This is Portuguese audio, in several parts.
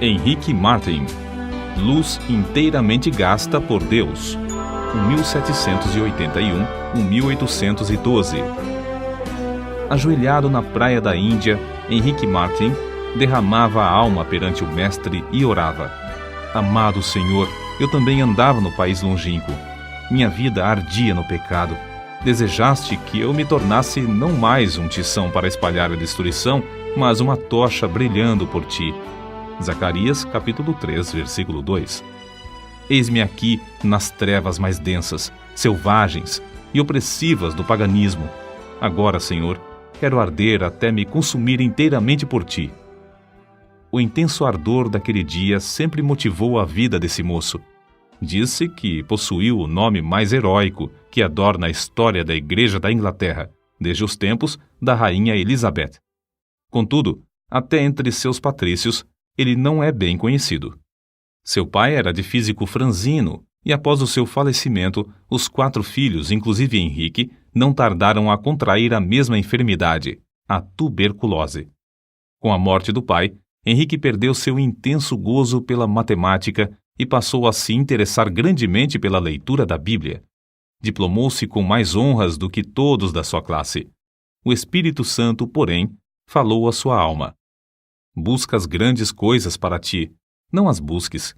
Henrique Martin, Luz inteiramente gasta por Deus, 1781-1812. Ajoelhado na praia da Índia, Henrique Martin derramava a alma perante o Mestre e orava: Amado Senhor, eu também andava no país longínquo. Minha vida ardia no pecado. Desejaste que eu me tornasse não mais um tição para espalhar a destruição, mas uma tocha brilhando por ti. Zacarias, capítulo 3, versículo 2. Eis-me aqui nas trevas mais densas, selvagens e opressivas do paganismo. Agora, Senhor, quero arder até me consumir inteiramente por ti. O intenso ardor daquele dia sempre motivou a vida desse moço. Diz-se que possuiu o nome mais heróico que adorna a história da Igreja da Inglaterra, desde os tempos da Rainha Elizabeth. Contudo, até entre seus patrícios, ele não é bem conhecido. Seu pai era de físico franzino, e após o seu falecimento, os 4 filhos, inclusive Henrique, não tardaram a contrair a mesma enfermidade, a tuberculose. Com a morte do pai, Henrique perdeu seu intenso gozo pela matemática e passou a se interessar grandemente pela leitura da Bíblia. Diplomou-se com mais honras do que todos da sua classe. O Espírito Santo, porém, falou à sua alma: Buscas grandes coisas para ti, não as busques.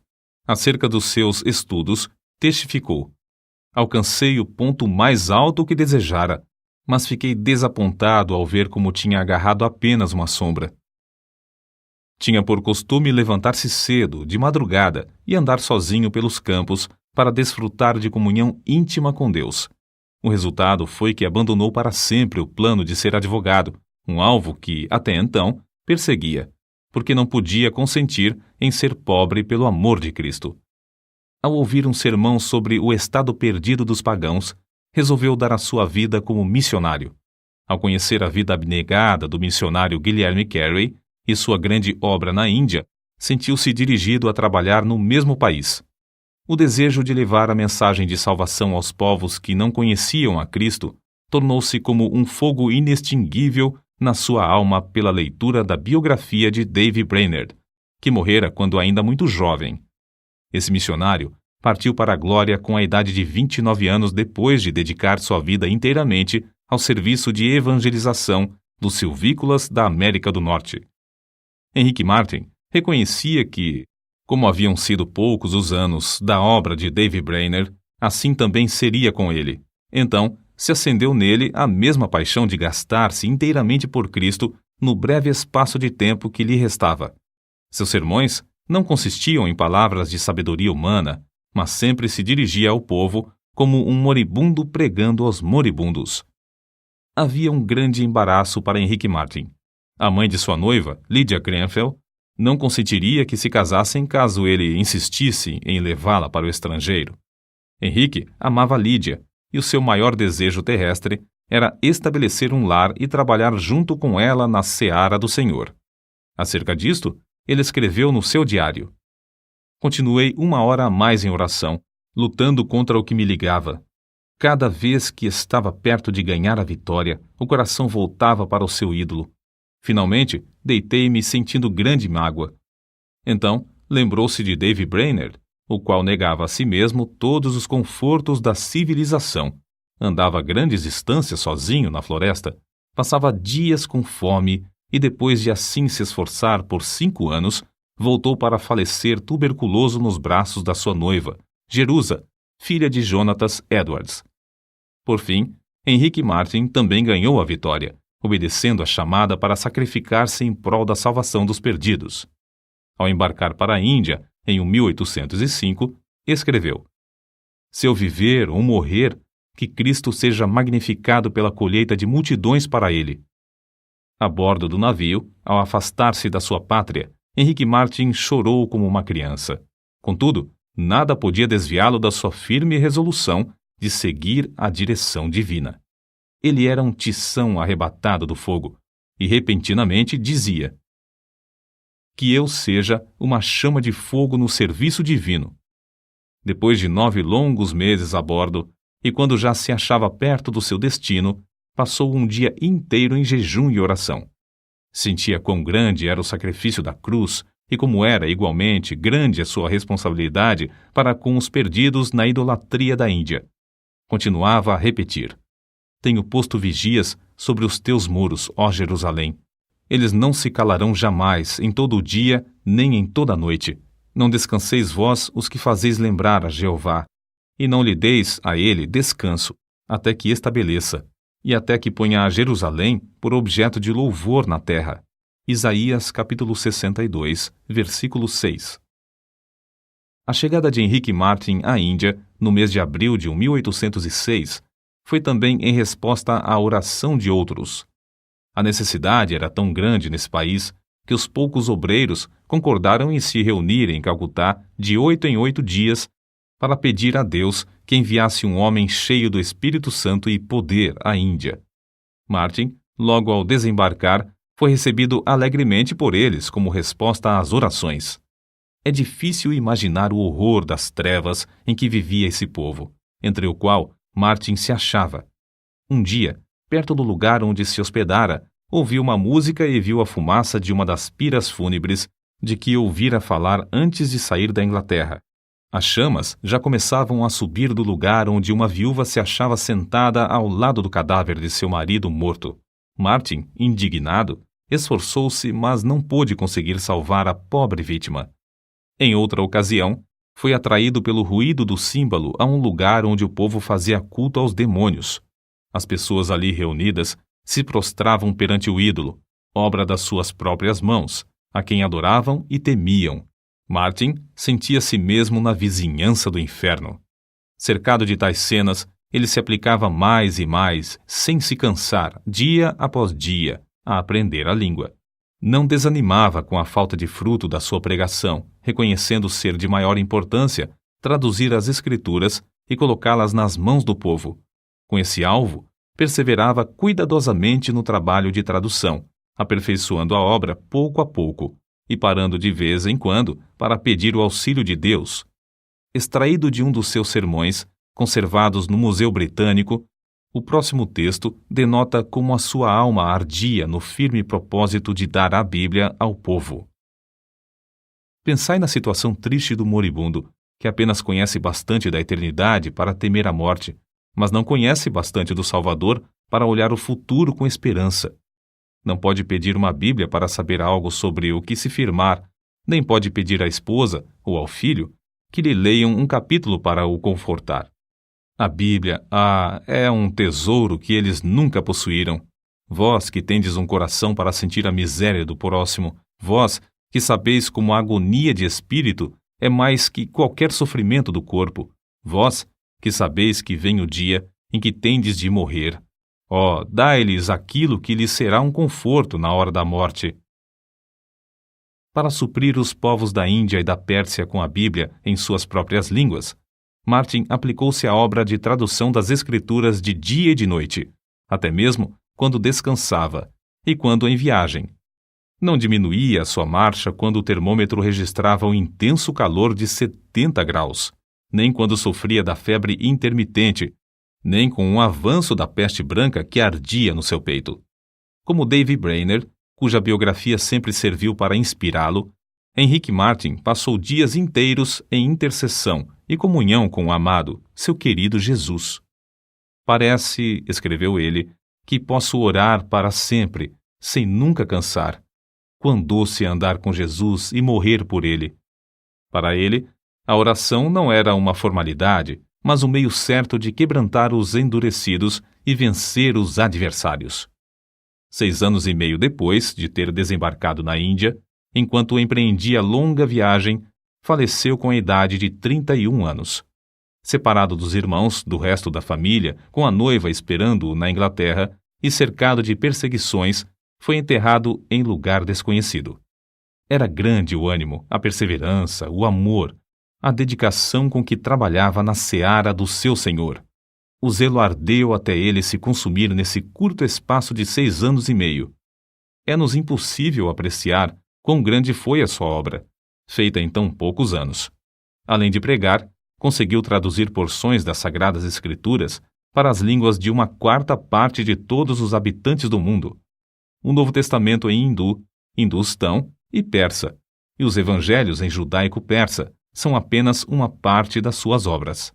Acerca dos seus estudos, testificou: Alcancei o ponto mais alto que desejara, mas fiquei desapontado ao ver como tinha agarrado apenas uma sombra. Tinha por costume levantar-se cedo, de madrugada, e andar sozinho pelos campos para desfrutar de comunhão íntima com Deus. O resultado foi que abandonou para sempre o plano de ser advogado, um alvo que, até então, perseguia, porque não podia consentir em ser pobre pelo amor de Cristo. Ao ouvir um sermão sobre o estado perdido dos pagãos, resolveu dar a sua vida como missionário. Ao conhecer a vida abnegada do missionário Guilherme Carey e sua grande obra na Índia, sentiu-se dirigido a trabalhar no mesmo país. O desejo de levar a mensagem de salvação aos povos que não conheciam a Cristo tornou-se como um fogo inextinguível na sua alma pela leitura da biografia de Dave Brainerd, que morrera quando ainda muito jovem. Esse missionário partiu para a glória com a idade de 29 anos depois de dedicar sua vida inteiramente ao serviço de evangelização dos silvícolas da América do Norte. Henrique Martin reconhecia que, como haviam sido poucos os anos da obra de Dave Brainerd, assim também seria com ele. Então, se acendeu nele a mesma paixão de gastar-se inteiramente por Cristo no breve espaço de tempo que lhe restava. Seus sermões não consistiam em palavras de sabedoria humana, mas sempre se dirigia ao povo como um moribundo pregando aos moribundos. Havia um grande embaraço para Henrique Martin. A mãe de sua noiva, Lydia Grenfell, não consentiria que se casassem caso ele insistisse em levá-la para o estrangeiro. Henrique amava Lydia, e o seu maior desejo terrestre era estabelecer um lar e trabalhar junto com ela na seara do Senhor. Acerca disto, ele escreveu no seu diário: Continuei 1 hora a mais em oração, lutando contra o que me ligava. Cada vez que estava perto de ganhar a vitória, o coração voltava para o seu ídolo. Finalmente, deitei-me sentindo grande mágoa. Então, lembrou-se de Dave Brainerd, o qual negava a si mesmo todos os confortos da civilização. Andava grandes distâncias sozinho na floresta, passava dias com fome e, depois de assim se esforçar por 5 anos, voltou para falecer tuberculoso nos braços da sua noiva, Jerusa, filha de Jonatas Edwards. Por fim, Henrique Martin também ganhou a vitória, obedecendo a chamada para sacrificar-se em prol da salvação dos perdidos. Ao embarcar para a Índia, em 1805, escreveu: Se eu viver ou morrer, que Cristo seja magnificado pela colheita de multidões para ele. A bordo do navio, ao afastar-se da sua pátria, Henrique Martin chorou como uma criança. Contudo, nada podia desviá-lo da sua firme resolução de seguir a direção divina. Ele era um tição arrebatado do fogo, e repentinamente dizia: Que eu seja uma chama de fogo no serviço divino. Depois de 9 longos meses a bordo, e quando já se achava perto do seu destino, passou um dia inteiro em jejum e oração. Sentia quão grande era o sacrifício da cruz e como era igualmente grande a sua responsabilidade para com os perdidos na idolatria da Índia. Continuava a repetir: tenho posto vigias sobre os teus muros, ó Jerusalém. Eles não se calarão jamais, em todo o dia, nem em toda a noite. Não descanseis vós os que fazeis lembrar a Jeová, e não lhe deis a ele descanso, até que estabeleça, e até que ponha a Jerusalém por objeto de louvor na terra. Isaías capítulo 62, versículo 6. A chegada de Henrique Martyn à Índia, no mês de abril de 1806, foi também em resposta à oração de outros. A necessidade era tão grande nesse país que os poucos obreiros concordaram em se reunir em Calcutá de 8 em 8 dias para pedir a Deus que enviasse um homem cheio do Espírito Santo e poder à Índia. Martyn, logo ao desembarcar, foi recebido alegremente por eles como resposta às orações. É difícil imaginar o horror das trevas em que vivia esse povo, entre o qual Martyn se achava. Um dia, perto do lugar onde se hospedara, ouviu uma música e viu a fumaça de uma das piras fúnebres de que ouvira falar antes de sair da Inglaterra. As chamas já começavam a subir do lugar onde uma viúva se achava sentada ao lado do cadáver de seu marido morto. Martyn, indignado, esforçou-se, mas não pôde conseguir salvar a pobre vítima. Em outra ocasião, foi atraído pelo ruído do símbolo a um lugar onde o povo fazia culto aos demônios. As pessoas ali reunidas se prostravam perante o ídolo, obra das suas próprias mãos, a quem adoravam e temiam. Martyn sentia-se mesmo na vizinhança do inferno. Cercado de tais cenas, ele se aplicava mais e mais, sem se cansar, dia após dia, a aprender a língua. Não desanimava com a falta de fruto da sua pregação, reconhecendo ser de maior importância traduzir as Escrituras e colocá-las nas mãos do povo. Com esse alvo, perseverava cuidadosamente no trabalho de tradução, aperfeiçoando a obra pouco a pouco e parando de vez em quando para pedir o auxílio de Deus. Extraído de um dos seus sermões, conservados no Museu Britânico, o próximo texto denota como a sua alma ardia no firme propósito de dar a Bíblia ao povo. Pensai na situação triste do moribundo, que apenas conhece bastante da eternidade para temer a morte, mas não conhece bastante do Salvador para olhar o futuro com esperança. Não pode pedir uma Bíblia para saber algo sobre o que se firmar, nem pode pedir à esposa ou ao filho que lhe leiam um capítulo para o confortar. A Bíblia, é um tesouro que eles nunca possuíram. Vós que tendes um coração para sentir a miséria do próximo, vós que sabeis como a agonia de espírito é mais que qualquer sofrimento do corpo, vós que sabeis que vem o dia em que tendes de morrer. Dai-lhes aquilo que lhes será um conforto na hora da morte. Para suprir os povos da Índia e da Pérsia com a Bíblia em suas próprias línguas, Martyn aplicou-se à obra de tradução das Escrituras de dia e de noite, até mesmo quando descansava e quando em viagem. Não diminuía a sua marcha quando o termômetro registrava o intenso calor de 70 graus, nem quando sofria da febre intermitente, nem com o avanço da peste branca que ardia no seu peito. Como David Brainerd, cuja biografia sempre serviu para inspirá-lo, Henrique Martyn passou dias inteiros em intercessão e comunhão com o amado, seu querido Jesus. Parece, escreveu ele, que posso orar para sempre, sem nunca cansar. Quão doce andar com Jesus e morrer por ele. Para ele, a oração não era uma formalidade, mas um meio certo de quebrantar os endurecidos e vencer os adversários. 6 anos e meio depois de ter desembarcado na Índia, enquanto empreendia longa viagem, faleceu com a idade de 31 anos. Separado dos irmãos, do resto da família, com a noiva esperando-o na Inglaterra e cercado de perseguições, foi enterrado em lugar desconhecido. Era grande o ânimo, a perseverança, o amor, a dedicação com que trabalhava na seara do seu Senhor. O zelo ardeu até ele se consumir nesse curto espaço de 6 anos e meio. É-nos impossível apreciar quão grande foi a sua obra, feita em tão poucos anos. Além de pregar, conseguiu traduzir porções das Sagradas Escrituras para as línguas de 1/4 parte de todos os habitantes do mundo. O Novo Testamento em hindu, hindustão e persa, e os evangelhos em judaico-persa são apenas uma parte das suas obras.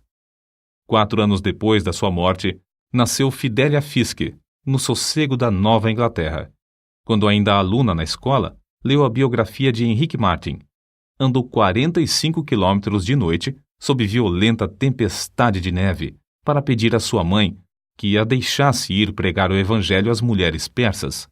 4 anos depois da sua morte, nasceu Fidelia Fiske, no sossego da Nova Inglaterra. Quando ainda aluna na escola, leu a biografia de Henrique Martin. Andou 45 quilômetros de noite, sob violenta tempestade de neve, para pedir à sua mãe que a deixasse ir pregar o evangelho às mulheres persas.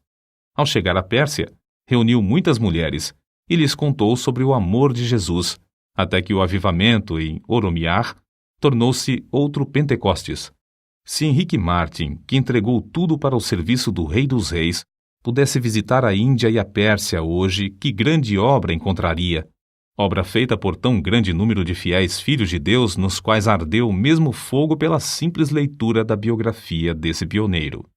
Ao chegar à Pérsia, reuniu muitas mulheres e lhes contou sobre o amor de Jesus, até que o avivamento em Oromiar tornou-se outro Pentecostes. Se Henrique Martin, que entregou tudo para o serviço do Rei dos Reis, pudesse visitar a Índia e a Pérsia hoje, que grande obra encontraria! Obra feita por tão grande número de fiéis filhos de Deus, nos quais ardeu o mesmo fogo pela simples leitura da biografia desse pioneiro.